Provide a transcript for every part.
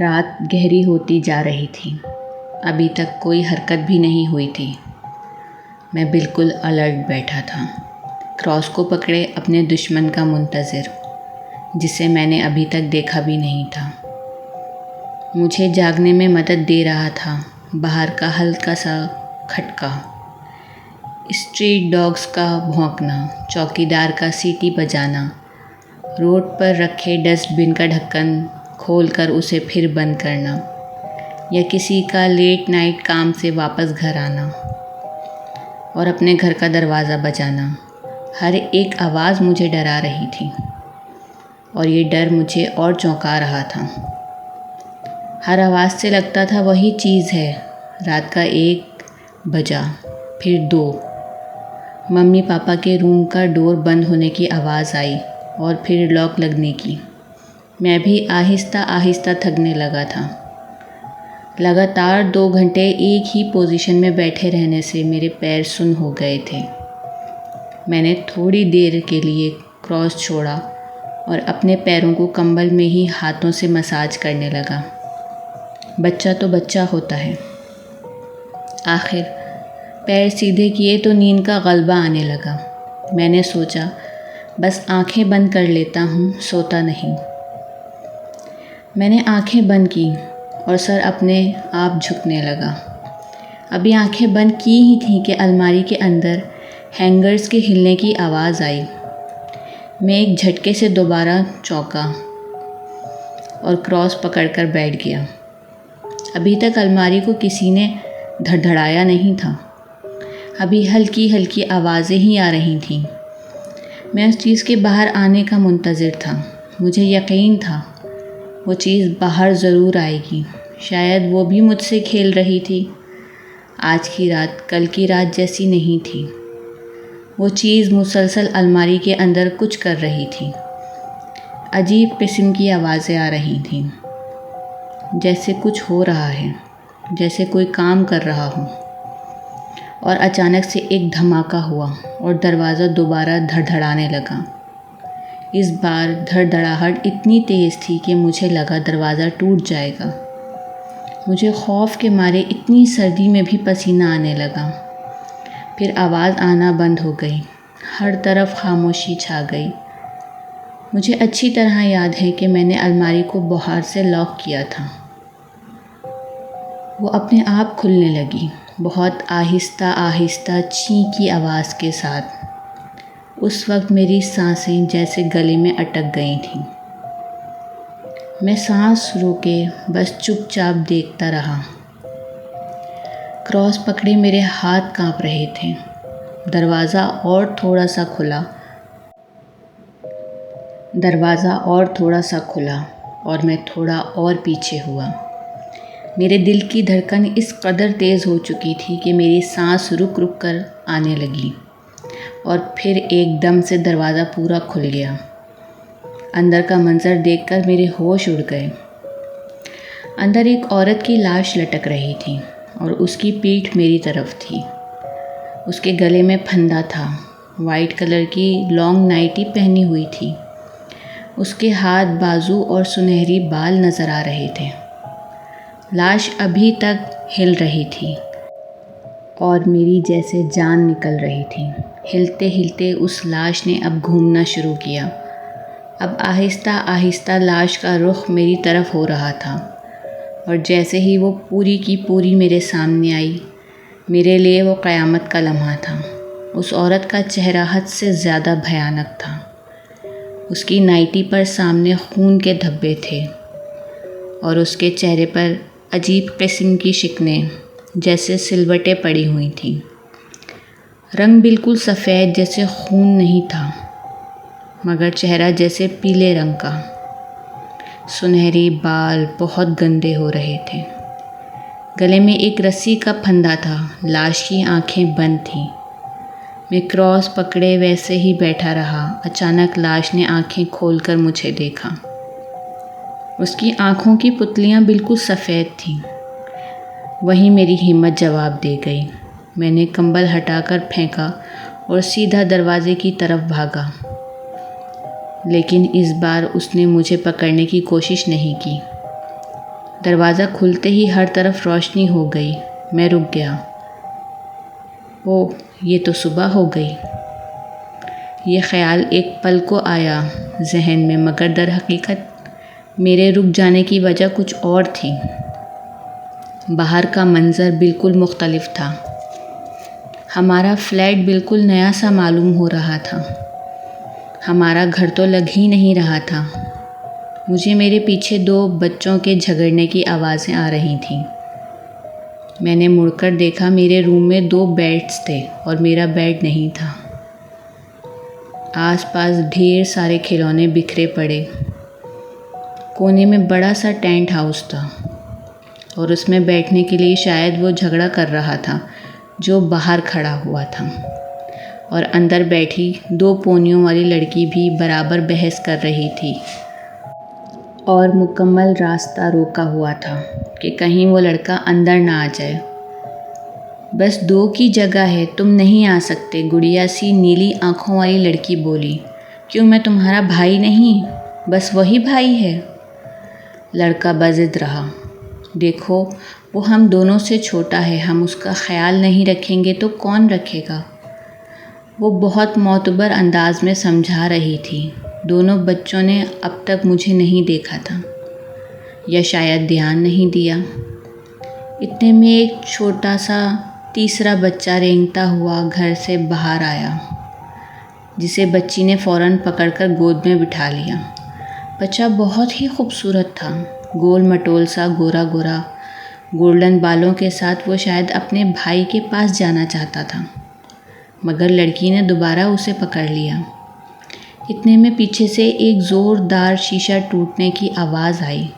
रात गहरी होती जा रही थी। अभी तक कोई हरकत भी नहीं हुई थी। मैं बिल्कुल अलर्ट बैठा था, क्रॉस को पकड़े अपने दुश्मन का मुंतज़िर, जिसे मैंने अभी तक देखा भी नहीं था। मुझे जागने में मदद दे रहा था बाहर का हल्का सा खटका, स्ट्रीट डॉग्स का भौंकना, चौकीदार का सीटी बजाना, रोड पर रखे डस्टबिन का ढक्कन खोलकर उसे फिर बंद करना, या किसी का लेट नाइट काम से वापस घर आना और अपने घर का दरवाज़ा बजाना। हर एक आवाज़ मुझे डरा रही थी और ये डर मुझे और चौंका रहा था। हर आवाज़ से लगता था वही चीज़ है। रात का 1 बजा, फिर 2, मम्मी पापा के रूम का डोर बंद होने की आवाज़ आई और फिर लॉक लगने की। मैं भी आहिस्ता आहिस्ता थकने लगा था। लगातार 2 घंटे एक ही पोजीशन में बैठे रहने से मेरे पैर सुन्न हो गए थे। मैंने थोड़ी देर के लिए क्रॉस छोड़ा और अपने पैरों को कंबल में ही हाथों से मसाज करने लगा। बच्चा तो बच्चा होता है। आखिर पैर सीधे किए तो नींद का गलबा आने लगा। मैंने सोचा बस आंखें बंद कर लेता हूँ, सोता नहीं। मैंने आंखें बंद की और सर अपने आप झुकने लगा। अभी आंखें बंद की ही थी कि अलमारी के अंदर हैंगर्स के हिलने की आवाज़ आई। मैं एक झटके से दोबारा चौंका और क्रॉस पकड़कर बैठ गया। अभी तक अलमारी को किसी ने धड़धड़ाया नहीं था। अभी हल्की हल्की आवाज़ें ही आ रही थीं। मैं उस चीज़ के बाहर आने का मुंतज़िर था। मुझे यकीन था वो चीज़ बाहर ज़रूर आएगी। शायद वो भी मुझसे खेल रही थी। आज की रात कल की रात जैसी नहीं थी। वो चीज़ मुसलसल अलमारी के अंदर कुछ कर रही थी। अजीब किस्म की आवाज़ें आ रही थीं, जैसे कुछ हो रहा है, जैसे कोई काम कर रहा हो। और अचानक से एक धमाका हुआ और दरवाज़ा दोबारा धड़धड़ाने लगा। इस बार धड़धड़ाहट इतनी तेज़ थी कि मुझे लगा दरवाज़ा टूट जाएगा। मुझे खौफ के मारे इतनी सर्दी में भी पसीना आने लगा। फिर आवाज़ आना बंद हो गई। हर तरफ खामोशी छा गई। मुझे अच्छी तरह याद है कि मैंने अलमारी को बाहर से लॉक किया था। वो अपने आप खुलने लगी, बहुत आहिस्ता आहिस्ता ची की आवाज़ के साथ। उस वक्त मेरी सांसें जैसे गले में अटक गई थीं। मैं सांस रोके बस चुपचाप देखता रहा। क्रॉस पकड़े मेरे हाथ कांप रहे थे। दरवाज़ा और थोड़ा सा खुला और मैं थोड़ा और पीछे हुआ। मेरे दिल की धड़कन इस कदर तेज़ हो चुकी थी कि मेरी सांस रुक रुक कर आने लगी और फिर एकदम से दरवाज़ा पूरा खुल गया। अंदर का मंज़र देखकर मेरे होश उड़ गए। अंदर एक औरत की लाश लटक रही थी और उसकी पीठ मेरी तरफ थी। उसके गले में फंदा था। वाइट कलर की लॉन्ग नाइटी पहनी हुई थी। उसके हाथ, बाजू और सुनहरी बाल नज़र आ रहे थे। लाश अभी तक हिल रही थी और मेरी जैसे जान निकल रही थी। हिलते हिलते उस लाश ने अब घूमना शुरू किया। अब आहिस्ता आहिस्ता लाश का रुख मेरी तरफ हो रहा था और जैसे ही वो पूरी की पूरी मेरे सामने आई, मेरे लिए वो क़यामत का लम्हा था। उस औरत का चेहरा हद से ज़्यादा भयानक था। उसकी नाइटी पर सामने खून के धब्बे थे और उसके चेहरे पर अजीब किस्म की शिकनें जैसे सिलवटें पड़ी हुई थीं। रंग बिल्कुल सफ़ेद जैसे खून नहीं था, मगर चेहरा जैसे पीले रंग का। सुनहरी बाल बहुत गंदे हो रहे थे। गले में एक रस्सी का फंदा था। लाश की आंखें बंद थीं। मैं क्रॉस पकड़े वैसे ही बैठा रहा। अचानक लाश ने आंखें खोलकर मुझे देखा। उसकी आंखों की पुतलियां बिल्कुल सफ़ेद थीं। वहीं मेरी हिम्मत जवाब दे गई। मैंने कंबल हटाकर फेंका और सीधा दरवाजे की तरफ भागा, लेकिन इस बार उसने मुझे पकड़ने की कोशिश नहीं की। दरवाज़ा खुलते ही हर तरफ रोशनी हो गई। मैं रुक गया। ओह, ये तो सुबह हो गई। ये ख्याल एक पल को आया जहन में, मगर दर हकीकत मेरे रुक जाने की वजह कुछ और थी। बाहर का मंज़र बिल्कुल मुख्तलिफ था। हमारा फ्लैट बिल्कुल नया सा मालूम हो रहा था। हमारा घर तो लग ही नहीं रहा था। मुझे मेरे पीछे 2 बच्चों के झगड़ने की आवाज़ें आ रही थीं। मैंने मुड़कर देखा, मेरे रूम में 2 बेड्स थे और मेरा बेड नहीं था। आसपास ढेर सारे खिलौने बिखरे पड़े। कोने में बड़ा सा टेंट हाउस था और उसमें बैठने के लिए शायद वो झगड़ा कर रहा था जो बाहर खड़ा हुआ था, और अंदर बैठी 2 पोनियों वाली लड़की भी बराबर बहस कर रही थी और मुकम्मल रास्ता रोका हुआ था कि कहीं वो लड़का अंदर ना आ जाए। बस 2 की जगह है, तुम नहीं आ सकते, गुड़िया सी नीली आँखों वाली लड़की बोली। क्यों, मैं तुम्हारा भाई नहीं? बस वही भाई है। लड़का बज़िद रहा। देखो, वो हम दोनों से छोटा है, हम उसका ख्याल नहीं रखेंगे तो कौन रखेगा? वो बहुत मोतबर अंदाज में समझा रही थी। दोनों बच्चों ने अब तक मुझे नहीं देखा था, या शायद ध्यान नहीं दिया। इतने में एक छोटा सा तीसरा बच्चा रेंगता हुआ घर से बाहर आया, जिसे बच्ची ने फ़ौरन पकड़कर गोद में बिठा लिया। बच्चा बहुत ही खूबसूरत था, गोल मटोल सा, गोरा गोरा, गोल्डन बालों के साथ। वो शायद अपने भाई के पास जाना चाहता था, मगर लड़की ने दोबारा उसे पकड़ लिया। इतने में पीछे से एक ज़ोरदार शीशा टूटने की आवाज़ आई,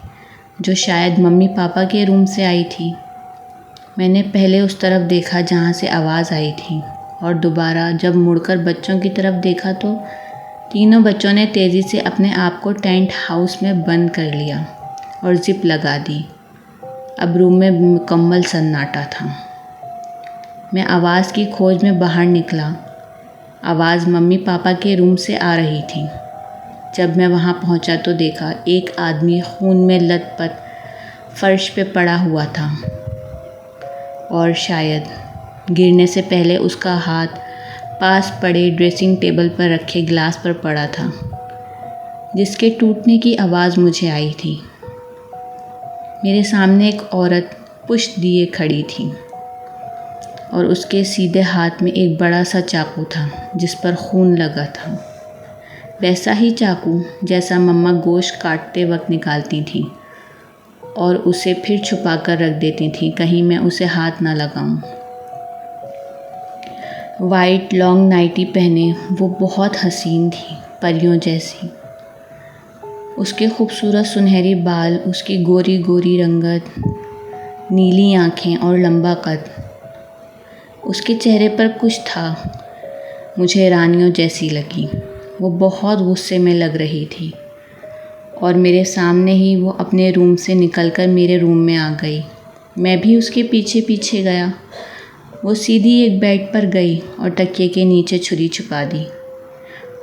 जो शायद मम्मी पापा के रूम से आई थी। मैंने पहले उस तरफ देखा जहाँ से आवाज़ आई थी, और दोबारा जब मुड़कर बच्चों की तरफ देखा तो तीनों बच्चों ने तेज़ी से अपने आप को टेंट हाउस में बंद कर लिया और जिप लगा दी। अब रूम में मुकम्मल सन्नाटा था। मैं आवाज़ की खोज में बाहर निकला। आवाज़ मम्मी पापा के रूम से आ रही थी। जब मैं वहाँ पहुँचा तो देखा एक आदमी खून में लथपथ फर्श पे पड़ा हुआ था, और शायद गिरने से पहले उसका हाथ पास पड़े ड्रेसिंग टेबल पर रखे गिलास पर पड़ा था, जिसके टूटने की आवाज़ मुझे आई थी। मेरे सामने एक औरत पुष्ट दिए खड़ी थी और उसके सीधे हाथ में एक बड़ा सा चाकू था जिस पर खून लगा था। वैसा ही चाकू जैसा मम्मा गोश्त काटते वक्त निकालती थी और उसे फिर छुपा कर रख देती थी, कहीं मैं उसे हाथ ना लगाऊं। वाइट लॉन्ग नाइटी पहने वो बहुत हसीन थी, परियों जैसी। उसके खूबसूरत सुनहरी बाल, उसकी गोरी गोरी रंगत, नीली आँखें और लंबा कद। उसके चेहरे पर कुछ था, मुझे रानियों जैसी लगी। वो बहुत गुस्से में लग रही थी और मेरे सामने ही वो अपने रूम से निकलकर मेरे रूम में आ गई। मैं भी उसके पीछे पीछे गया। वो सीधी एक बेड पर गई और तकिए के नीचे छुरी छुपा दी,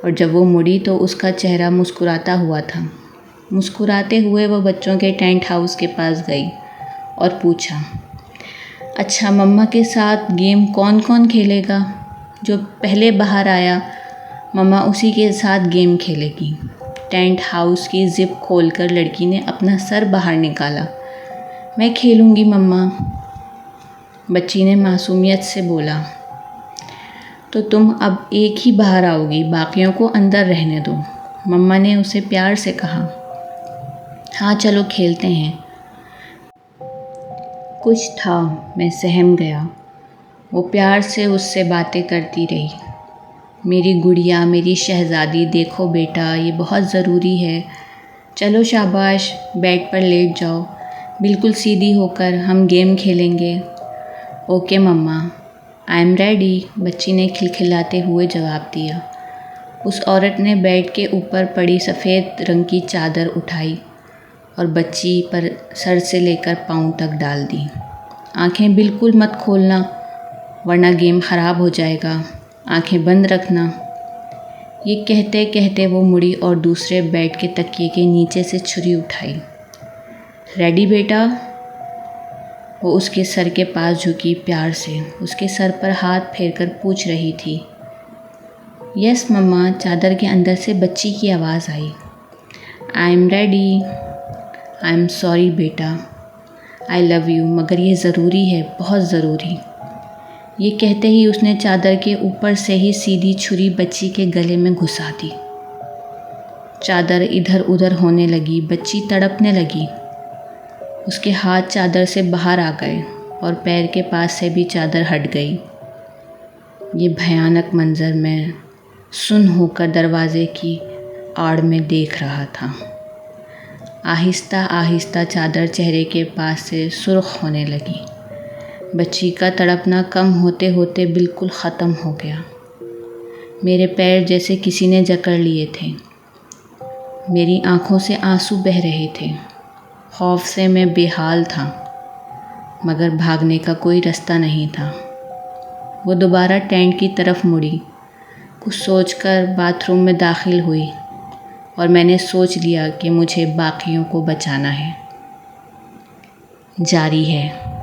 और जब वो मुड़ी तो उसका चेहरा मुस्कुराता हुआ था। मुस्कुराते हुए वो बच्चों के टेंट हाउस के पास गई और पूछा, अच्छा, मम्मा के साथ गेम कौन कौन खेलेगा? जो पहले बाहर आया मम्मा उसी के साथ गेम खेलेगी। टेंट हाउस की जिप खोलकर लड़की ने अपना सर बाहर निकाला। मैं खेलूँगी मम्मा, बच्ची ने मासूमियत से बोला। तो तुम अब एक ही बाहर आओगी, बाकियों को अंदर रहने दो, मम्मा ने उसे प्यार से कहा। हाँ चलो खेलते हैं। कुछ था, मैं सहम गया। वो प्यार से उससे बातें करती रही। मेरी गुड़िया, मेरी शहज़ादी, देखो बेटा, ये बहुत ज़रूरी है। चलो शाबाश, बेड पर लेट जाओ, बिल्कुल सीधी होकर हम गेम खेलेंगे। Okay mama, I am ready, बच्ची ने खिलखिलाते हुए जवाब दिया। उस औरत ने बेड के ऊपर पड़ी सफ़ेद रंग की चादर उठाई और बच्ची पर सर से लेकर पाँव तक डाल दी। आंखें बिल्कुल मत खोलना, वरना गेम ख़राब हो जाएगा, आंखें बंद रखना। ये कहते कहते वो मुड़ी और दूसरे बेड के तकिए के नीचे से छुरी उठाई। रेडी बेटा? वो उसके सर के पास झुकी प्यार से उसके सर पर हाथ फेरकर पूछ रही थी। यस मम्मा, चादर के अंदर से बच्ची की आवाज़ आई। I am ready. I am sorry बेटा, आई लव यू, मगर ये ज़रूरी है, बहुत ज़रूरी। ये कहते ही उसने चादर के ऊपर से ही सीधी छुरी बच्ची के गले में घुसा दी। चादर इधर उधर होने लगी, बच्ची तड़पने लगी। उसके हाथ चादर से बाहर आ गए और पैर के पास से भी चादर हट गई। ये भयानक मंज़र मैं सुन्न होकर दरवाज़े की आड़ में देख रहा था। आहिस्ता आहिस्ता चादर चेहरे के पास से सुर्ख होने लगी। बच्ची का तड़पना कम होते होते बिल्कुल ख़त्म हो गया। मेरे पैर जैसे किसी ने जकड़ लिए थे। मेरी आँखों से आंसू बह रहे थे। खौफ से मैं बेहाल था, मगर भागने का कोई रास्ता नहीं था। वो दोबारा टेंट की तरफ मुड़ी, कुछ सोचकर बाथरूम में दाखिल हुई और मैंने सोच लिया कि मुझे बाकियों को बचाना है। जारी है।